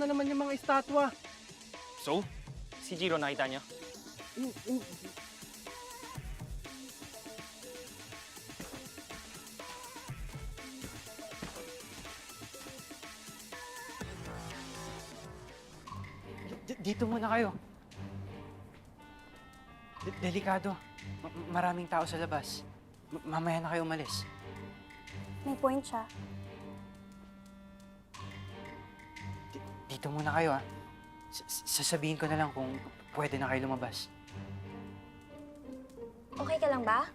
na naman yung mga estatwa. So, si Jiro nakita niya? Dito muna kayo. Delikado. Maraming tao sa labas. Mamaya na kayo umalis. May point siya. Dito muna kayo, ha? Sasabihin ko na lang kung pwede na kayo lumabas. Okay ka lang ba?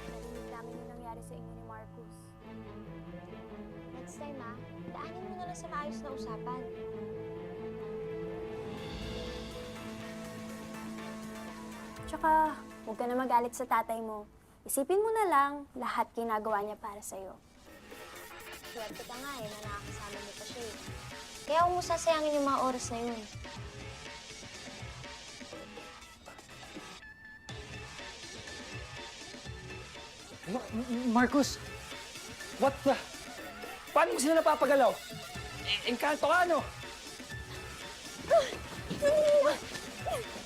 Narinig namin yung nangyari sa inyo ni Marcus. Next time, daanin mo na lang sa maayos na usapan. Tsaka, huwag ka na magalit sa tatay mo. Isipin mo na lang lahat ginagawa niya para sa'yo. Swerte ka nga na nakakasama mo pa siya. Kaya huwag mo sasayangin yung mga oras na yun. Marcus! What the? Paano mo sila napapagalaw? Engkanto ka, ano?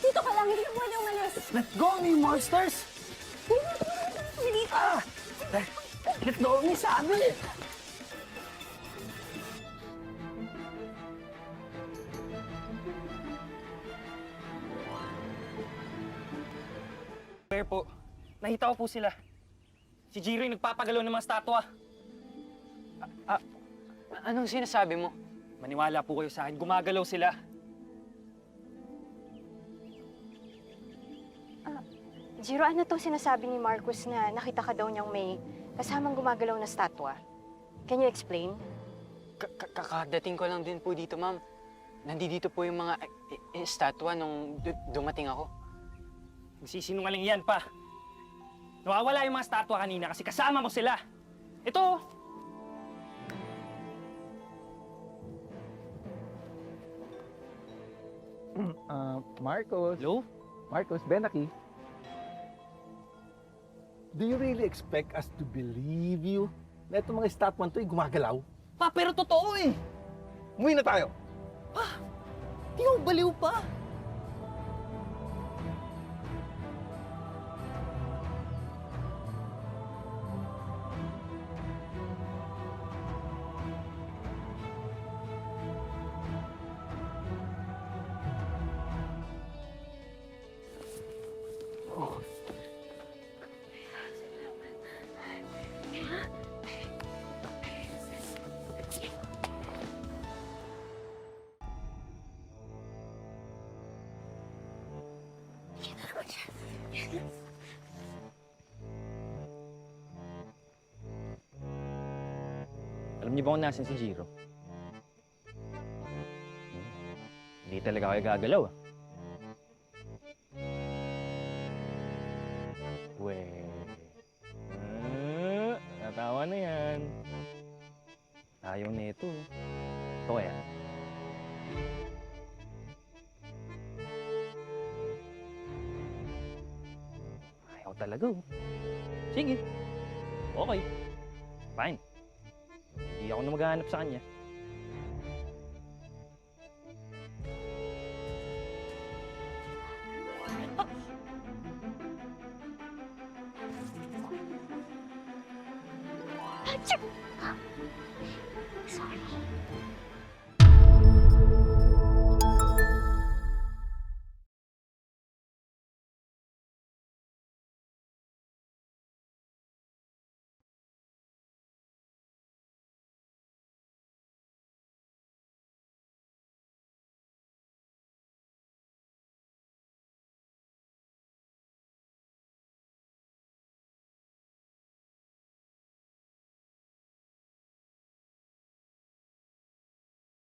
Dito ka lang, hindi ka pwede umalis. Let go of me, monsters! Dito! Let go of me, sabi! Pero po, nakita ko po sila. Si Jiro yung nagpapagalaw ng mga statwa. Anong sinasabi mo? Maniwala po kayo sa akin, gumagalaw sila. Jiro, ano tong sinasabi ni Marcus na nakita ka daw niyang may kasamang gumagalaw na statwa? Can you explain? Kakadating ko lang din po dito, ma'am. Nandito po yung mga estatwa nung dumating ako. Nagsisinungaling yan pa. Nawawala yung mga statwa kanina kasi kasama mo sila. Ito! Marcos. Hello? Marcos, Benaki. Do you really expect us to believe you na itong mga statwan to ay gumagalaw? Pa, pero totoo eh! Umuwi na tayo! Di mo baliw pa! Alam niyo ba kung nasan si Jiro? Hindi talaga kayo gagalaw, ah. Natawa na yan. Ayaw na ito. Ito kaya. Ayaw talaga, oh. Sige. Okay. Fine. Hindi ako na maghahanap sa kanya. Sorry.